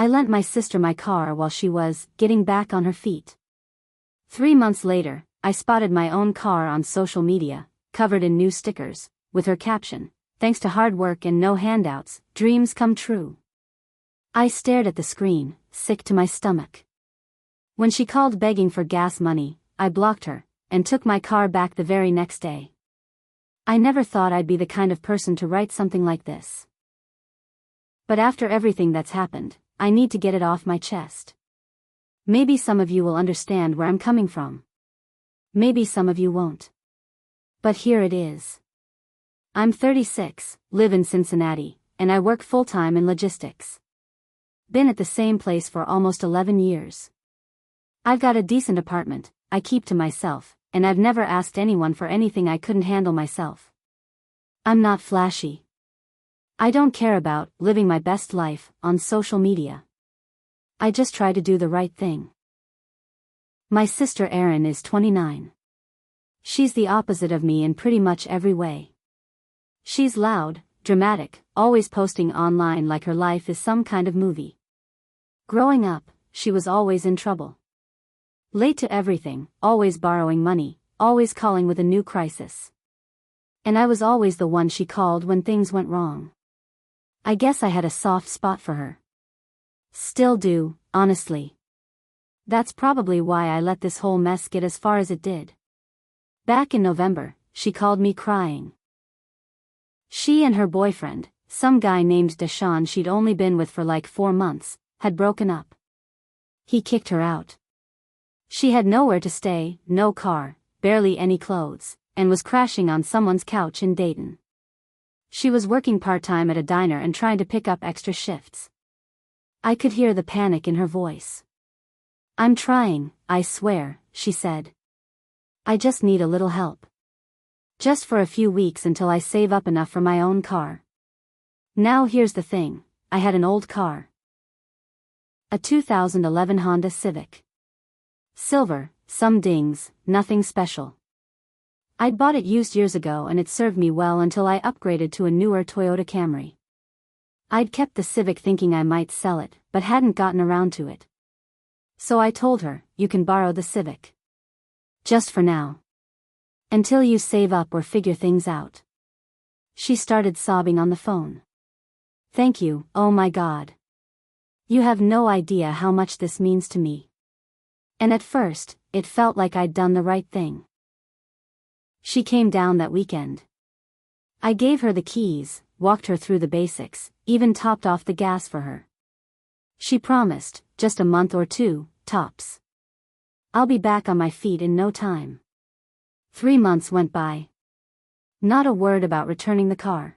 I lent my sister my car while she was getting back on her feet. 3 months later, I spotted my own car on social media, covered in new stickers, with her caption, "Thanks to hard work and no handouts, dreams come true." I stared at the screen, sick to my stomach. When she called begging for gas money, I blocked her, and took my car back the very next day. I never thought I'd be the kind of person to write something like this. But after everything that's happened, I need to get it off my chest. Maybe some of you will understand where I'm coming from. Maybe some of you won't. But here it is. I'm 36, live in Cincinnati, and I work full-time in logistics. Been at the same place for almost 11 years. I've got a decent apartment I keep to myself, and I've never asked anyone for anything I couldn't handle myself. I'm not flashy. I don't care about living my best life on social media. I just try to do the right thing. My sister Erin is 29. She's the opposite of me in pretty much every way. She's loud, dramatic, always posting online like her life is some kind of movie. Growing up, she was always in trouble. Late to everything, always borrowing money, always calling with a new crisis. And I was always the one she called when things went wrong. I guess I had a soft spot for her. Still do, honestly. That's probably why I let this whole mess get as far as it did. Back in November, she called me crying. She and her boyfriend, some guy named Deshaun she'd only been with for like 4 months, had broken up. He kicked her out. She had nowhere to stay, no car, barely any clothes, and was crashing on someone's couch in Dayton. She was working part-time at a diner and trying to pick up extra shifts. I could hear the panic in her voice. "I'm trying, I swear," she said. "I just need a little help. Just for a few weeks until I save up enough for my own car." Now here's the thing, I had an old car. A 2011 Honda Civic. Silver, some dings, nothing special. I'd bought it used years ago and it served me well until I upgraded to a newer Toyota Camry. I'd kept the Civic thinking I might sell it, but hadn't gotten around to it. So I told her, "You can borrow the Civic. Just for now. Until you save up or figure things out." She started sobbing on the phone. "Thank you, oh my God. You have no idea how much this means to me." And at first, it felt like I'd done the right thing. She came down that weekend. I gave her the keys, walked her through the basics, even topped off the gas for her. She promised, just a month or 2, tops. I'll be back on my feet in no time. 3 months went by. Not a word about returning the car.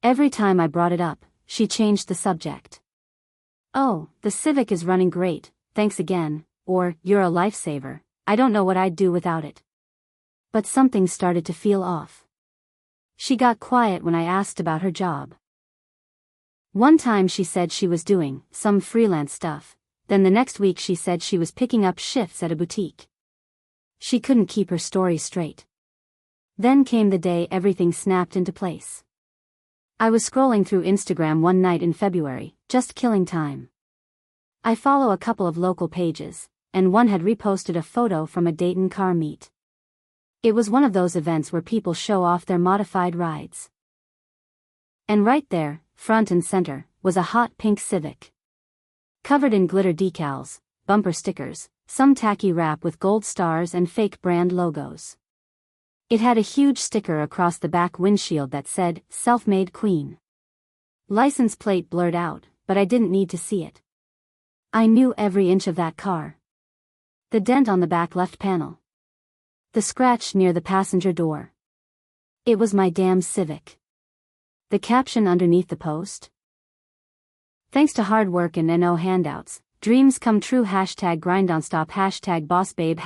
Every time I brought it up, she changed the subject. "Oh, the Civic is running great, thanks again," or "You're a lifesaver, I don't know what I'd do without it." But something started to feel off. She got quiet when I asked about her job. One time she said she was doing some freelance stuff, then the next week she said she was picking up shifts at a boutique. She couldn't keep her story straight. Then came the day everything snapped into place. I was scrolling through Instagram one night in February, just killing time. I follow a couple of local pages, and one had reposted a photo from a Dayton car meet. It was one of those events where people show off their modified rides. And right there, front and center, was a hot pink Civic. Covered in glitter decals, bumper stickers, some tacky wrap with gold stars and fake brand logos. It had a huge sticker across the back windshield that said, "Self-made Queen." License plate blurred out, but I didn't need to see it. I knew every inch of that car. The dent on the back left panel. The scratch near the passenger door. It was my damn Civic. The caption underneath the post? "Thanks to hard work and no handouts, dreams come true #grindonstop #bossbabe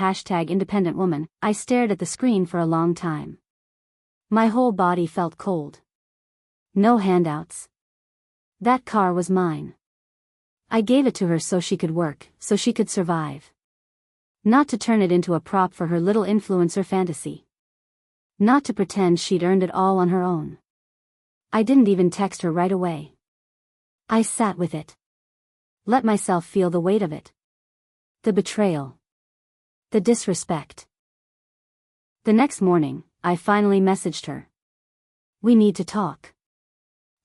#independentwoman." I stared at the screen for a long time. My whole body felt cold. No handouts. That car was mine. I gave it to her so she could work, so she could survive. Not to turn it into a prop for her little influencer fantasy. Not to pretend she'd earned it all on her own. I didn't even text her right away. I sat with it. Let myself feel the weight of it. The betrayal. The disrespect. The next morning, I finally messaged her. We need to talk.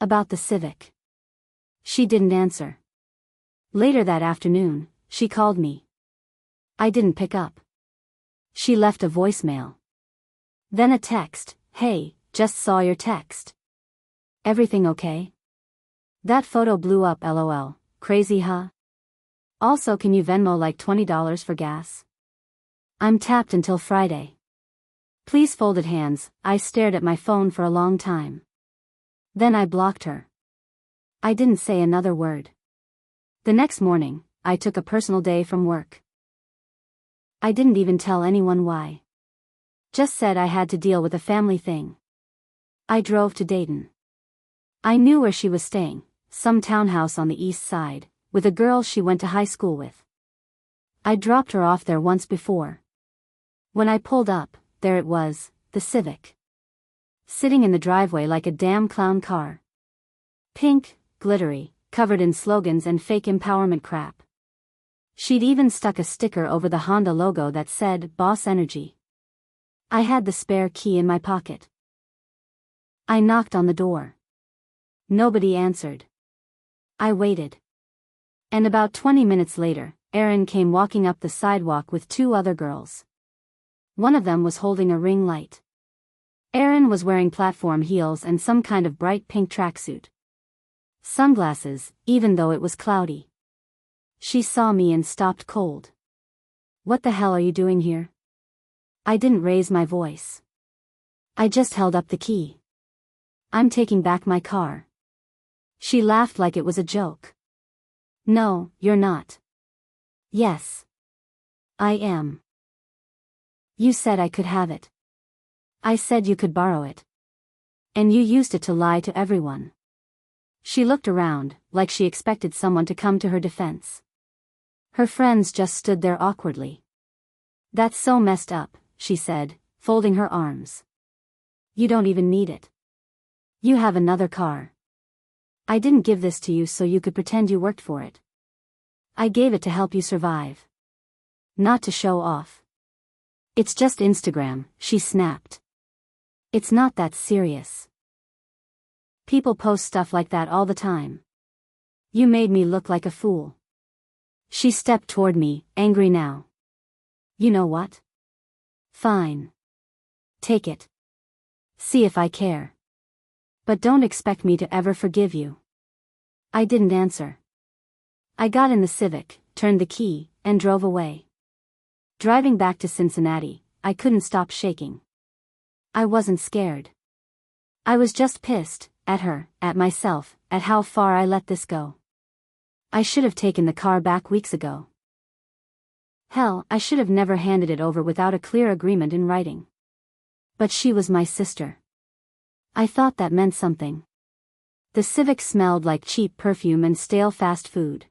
About the Civic. She didn't answer. Later that afternoon, she called me. I didn't pick up. She left a voicemail. Then a text, "Hey, just saw your text. Everything okay? That photo blew up lol, crazy huh? Also can you Venmo like $20 for gas? I'm tapped until Friday." Please folded hands, I stared at my phone for a long time. Then I blocked her. I didn't say another word. The next morning, I took a personal day from work. I didn't even tell anyone why. Just said I had to deal with a family thing. I drove to Dayton. I knew where she was staying, some townhouse on the east side, with a girl she went to high school with. I dropped her off there once before. When I pulled up, there it was, the Civic. Sitting in the driveway like a damn clown car. Pink, glittery, covered in slogans and fake empowerment crap. She'd even stuck a sticker over the Honda logo that said, Boss Energy. I had the spare key in my pocket. I knocked on the door. Nobody answered. I waited. And about 20 minutes later, Erin came walking up the sidewalk with two other girls. One of them was holding a ring light. Erin was wearing platform heels and some kind of bright pink tracksuit. Sunglasses, even though it was cloudy. She saw me and stopped cold. What the hell are you doing here? I didn't raise my voice. I just held up the key. I'm taking back my car. She laughed like it was a joke. No, you're not. Yes. I am. You said I could have it. I said you could borrow it. And you used it to lie to everyone. She looked around, like she expected someone to come to her defense. Her friends just stood there awkwardly. That's so messed up, she said, folding her arms. You don't even need it. You have another car. I didn't give this to you so you could pretend you worked for it. I gave it to help you survive. Not to show off. It's just Instagram, she snapped. It's not that serious. People post stuff like that all the time. You made me look like a fool. She stepped toward me, angry now. You know what? Fine. Take it. See if I care. But don't expect me to ever forgive you. I didn't answer. I got in the Civic, turned the key, and drove away. Driving back to Cincinnati, I couldn't stop shaking. I wasn't scared. I was just pissed, at her, at myself, at how far I let this go. I should have taken the car back weeks ago. Hell, I should have never handed it over without a clear agreement in writing. But she was my sister. I thought that meant something. The Civic smelled like cheap perfume and stale fast food.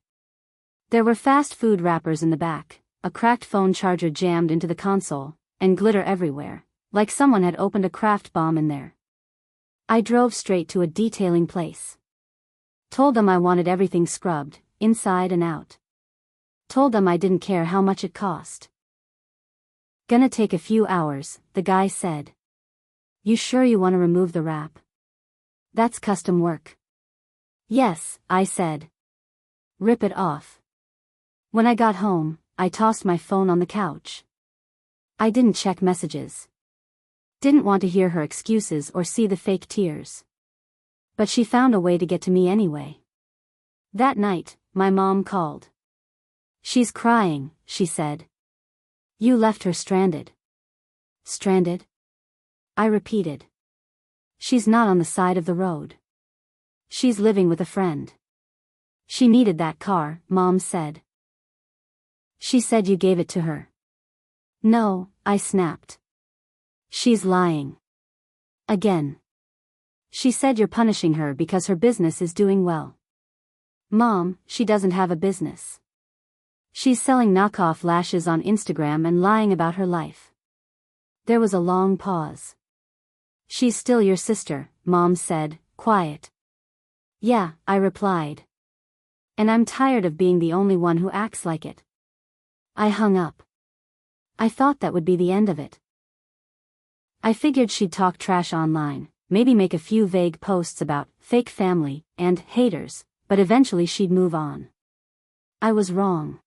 There were fast food wrappers in the back, a cracked phone charger jammed into the console, and glitter everywhere, like someone had opened a craft bomb in there. I drove straight to a detailing place. Told them I wanted everything scrubbed, inside and out. Told them I didn't care how much it cost. Gonna take a few hours, the guy said. You sure you want to remove the wrap? That's custom work. Yes, I said. Rip it off. When I got home, I tossed my phone on the couch. I didn't check messages. Didn't want to hear her excuses or see the fake tears. But she found a way to get to me anyway. That night, my mom called. She's crying, she said. You left her stranded. Stranded? I repeated. She's not on the side of the road. She's living with a friend. She needed that car, Mom said. She said you gave it to her. No, I snapped. She's lying. Again. She said you're punishing her because her business is doing well. Mom, she doesn't have a business. She's selling knockoff lashes on Instagram and lying about her life. There was a long pause. She's still your sister, Mom said, quiet. Yeah, I replied. And I'm tired of being the only one who acts like it. I hung up. I thought that would be the end of it. I figured she'd talk trash online, maybe make a few vague posts about fake family and haters, but eventually she'd move on. I was wrong.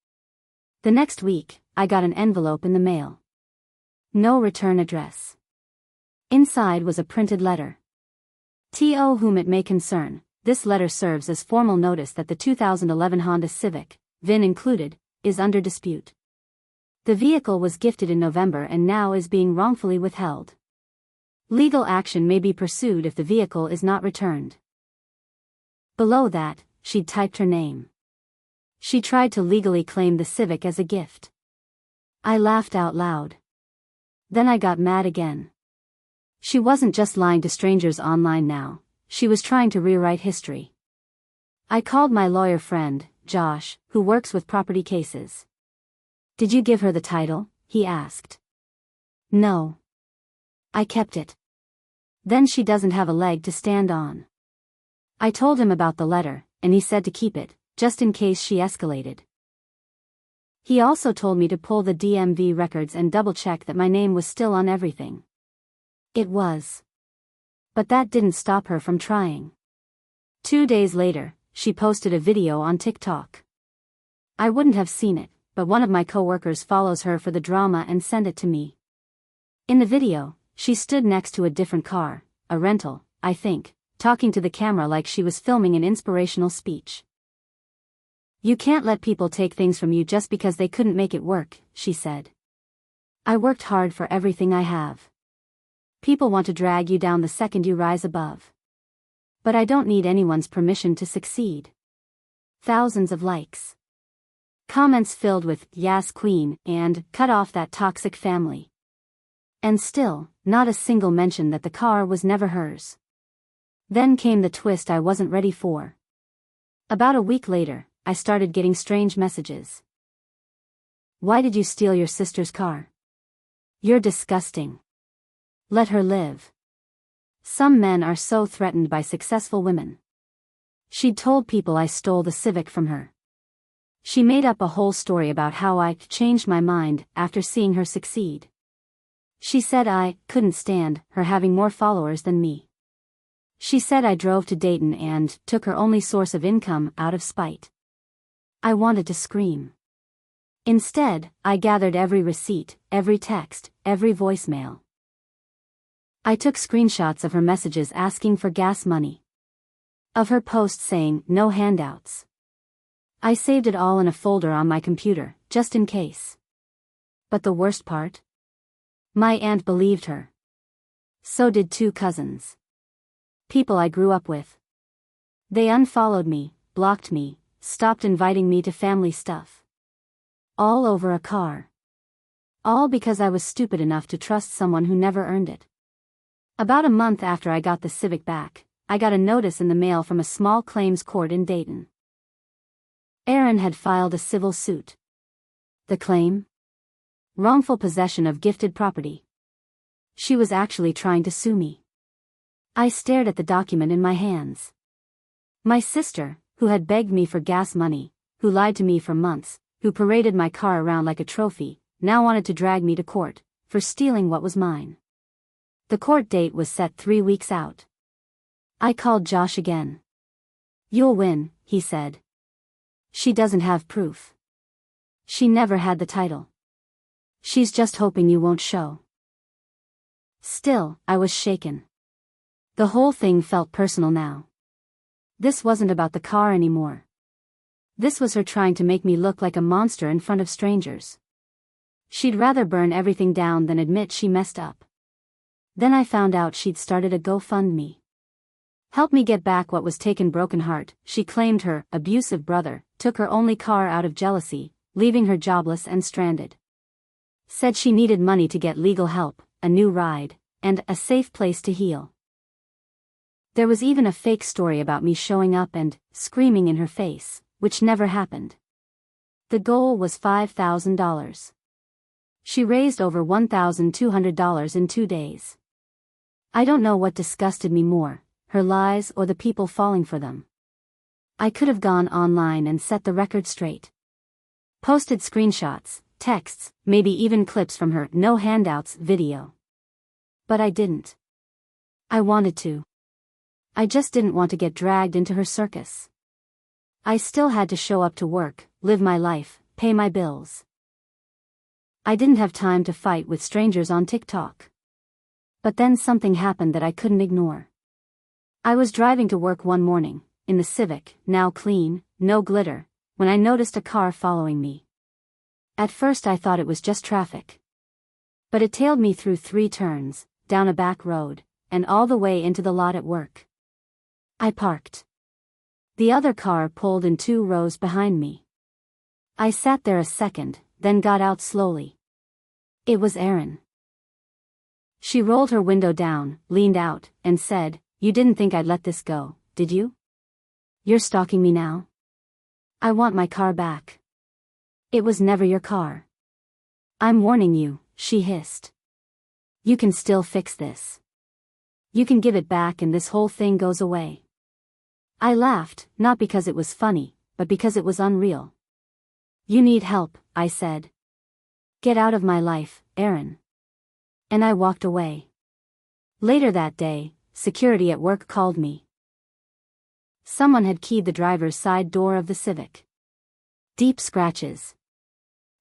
The next week, I got an envelope in the mail. No return address. Inside was a printed letter. To whom it may concern, this letter serves as formal notice that the 2011 Honda Civic, VIN included, is under dispute. The vehicle was gifted in November and now is being wrongfully withheld. Legal action may be pursued if the vehicle is not returned. Below that, she'd typed her name. She tried to legally claim the Civic as a gift. I laughed out loud. Then I got mad again. She wasn't just lying to strangers online now, she was trying to rewrite history. I called my lawyer friend, Josh, who works with property cases. "Did you give her the title?" he asked. "No. I kept it." "Then she doesn't have a leg to stand on." I told him about the letter, and he said to keep it, just in case she escalated. He also told me to pull the DMV records and double-check that my name was still on everything. It was. But that didn't stop her from trying. 2 days later, she posted a video on TikTok. I wouldn't have seen it, but one of my coworkers follows her for the drama and sent it to me. In the video, she stood next to a different car, a rental, I think, talking to the camera like she was filming an inspirational speech. "You can't let people take things from you just because they couldn't make it work," she said. "I worked hard for everything I have. People want to drag you down the second you rise above. But I don't need anyone's permission to succeed." Thousands of likes. Comments filled with "Yas Queen" and "Cut off that toxic family." And still, not a single mention that the car was never hers. Then came the twist I wasn't ready for. About a week later, I started getting strange messages. "Why did you steal your sister's car? You're disgusting. Let her live." Some men are so threatened by successful women. She'd told people I stole the Civic from her. She made up a whole story about how I changed my mind after seeing her succeed. She said I couldn't stand her having more followers than me. She said I drove to Dayton and took her only source of income out of spite. I wanted to scream. Instead, I gathered every receipt, every text, every voicemail. I took screenshots of her messages asking for gas money. Of her posts saying, "No handouts." I saved it all in a folder on my computer, just in case. But the worst part? My aunt believed her. So did 2 cousins. People I grew up with. They unfollowed me, blocked me, stopped inviting me to family stuff. All over a car. All because I was stupid enough to trust someone who never earned it. About a month after I got the Civic back, I got a notice in the mail from a small claims court in Dayton. Aaron had filed a civil suit. The claim? Wrongful possession of gifted property. She was actually trying to sue me. I stared at the document in my hands. My sister, who had begged me for gas money, who lied to me for months, who paraded my car around like a trophy, now wanted to drag me to court for stealing what was mine. The court date was set 3 weeks out. I called Josh again. "You'll win," he said. "She doesn't have proof. She never had the title. She's just hoping you won't show." Still, I was shaken. The whole thing felt personal now. This wasn't about the car anymore. This was her trying to make me look like a monster in front of strangers. She'd rather burn everything down than admit she messed up. Then I found out she'd started a GoFundMe. "Help me get back what was taken." Broken heart, she claimed her abusive brother took her only car out of jealousy, leaving her jobless and stranded. Said she needed money to get legal help, a new ride, and a safe place to heal. There was even a fake story about me showing up and screaming in her face, which never happened. The goal was $5,000. She raised over $1,200 in 2 days. I don't know what disgusted me more, her lies or the people falling for them. I could have gone online and set the record straight. Posted screenshots, texts, maybe even clips from her no handouts video. But I didn't. I wanted to. I just didn't want to get dragged into her circus. I still had to show up to work, live my life, pay my bills. I didn't have time to fight with strangers on TikTok. But then something happened that I couldn't ignore. I was driving to work one morning, in the Civic, now clean, no glitter, when I noticed a car following me. At first I thought it was just traffic. But it tailed me through 3 turns, down a back road, and all the way into the lot at work. I parked. The other car pulled in 2 rows behind me. I sat there a second, then got out slowly. It was Erin. She rolled her window down, leaned out, and said, "You didn't think I'd let this go, did you? You're stalking me now? I want my car back." "It was never your car." "I'm warning you," she hissed. "You can still fix this. You can give it back and this whole thing goes away." I laughed, not because it was funny, but because it was unreal. "You need help," I said. "Get out of my life, Erin." And I walked away. Later that day, security at work called me. Someone had keyed the driver's side door of the Civic. Deep scratches.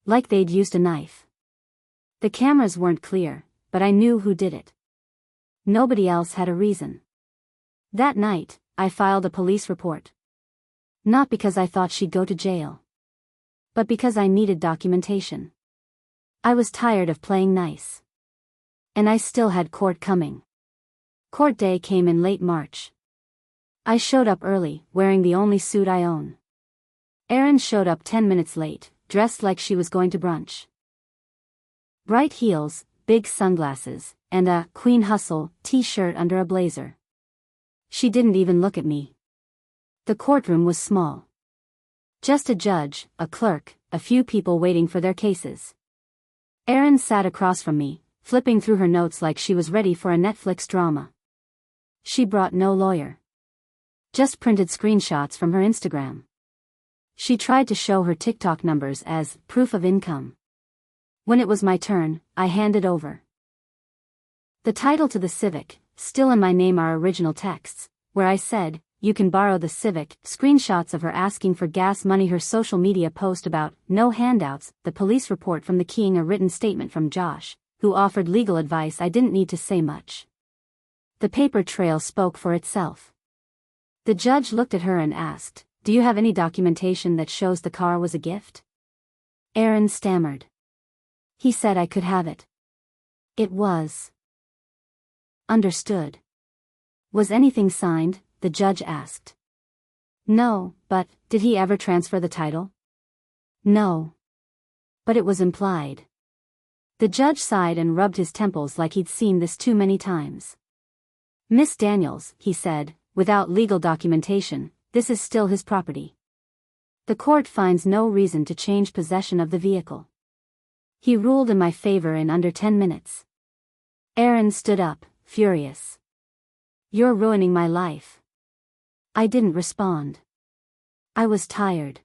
Like they'd used a knife. The cameras weren't clear, but I knew who did it. Nobody else had a reason. That night, I filed a police report. Not because I thought she'd go to jail. But because I needed documentation. I was tired of playing nice. And I still had court coming. Court day came in late March. I showed up early, wearing the only suit I own. Erin showed up 10 minutes late, dressed like she was going to brunch. Bright heels, big sunglasses, and a Queen Hustle t-shirt under a blazer. She didn't even look at me. The courtroom was small. Just a judge, a clerk, a few people waiting for their cases. Erin sat across from me, flipping through her notes like she was ready for a Netflix drama. She brought no lawyer. Just printed screenshots from her Instagram. She tried to show her TikTok numbers as proof of income. When it was my turn, I handed over. The title to the Civic, still in my name, are original texts, where I said, "You can borrow the Civic," screenshots of her asking for gas money, her social media post about no handouts, the police report from the keying, a written statement from Josh, who offered legal advice. I didn't need to say much. The paper trail spoke for itself. The judge looked at her and asked, "Do you have any documentation that shows the car was a gift?" Erin stammered. He said I could have it. It was. Understood. Was anything signed? The judge asked. No, but, did he ever transfer the title? No. But it was implied. The judge sighed and rubbed his temples like he'd seen this too many times. "Miss Daniels," he said, "without legal documentation, this is still his property. The court finds no reason to change possession of the vehicle." He ruled in my favor in under 10 minutes. Erin stood up, furious. "You're ruining my life." I didn't respond. I was tired.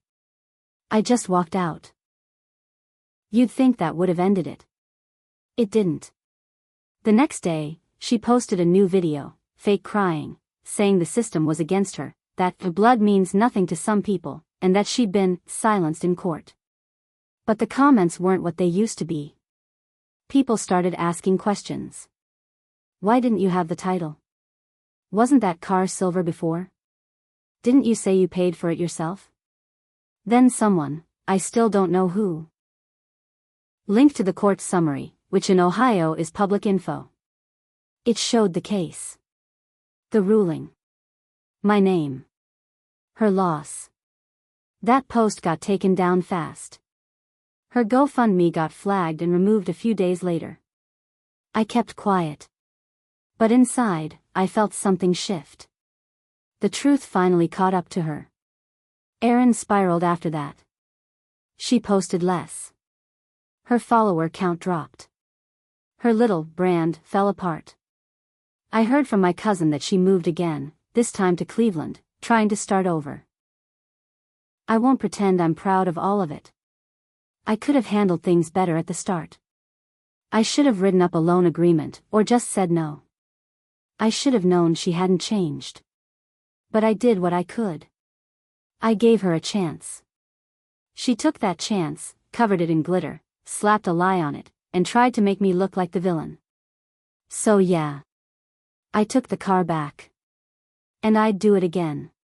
I just walked out. You'd think that would have ended it. It didn't. The next day, she posted a new video, fake crying, saying the system was against her, that the blood means nothing to some people, and that she'd been silenced in court. But the comments weren't what they used to be. People started asking questions. "Why didn't you have the title? Wasn't that car silver before? Didn't you say you paid for it yourself?" Then someone, I still don't know who, linked to the court summary, which in Ohio is public info. It showed the case. The ruling. My name. Her loss. That post got taken down fast. Her GoFundMe got flagged and removed a few days later. I kept quiet. But inside, I felt something shift. The truth finally caught up to her. Erin spiraled after that. She posted less. Her follower count dropped. Her little brand fell apart. I heard from my cousin that she moved again, this time to Cleveland, trying to start over. I won't pretend I'm proud of all of it. I could have handled things better at the start. I should have written up a loan agreement or just said no. I should have known she hadn't changed. But I did what I could. I gave her a chance. She took that chance, covered it in glitter, slapped a lie on it, and tried to make me look like the villain. So yeah. I took the car back. And I'd do it again.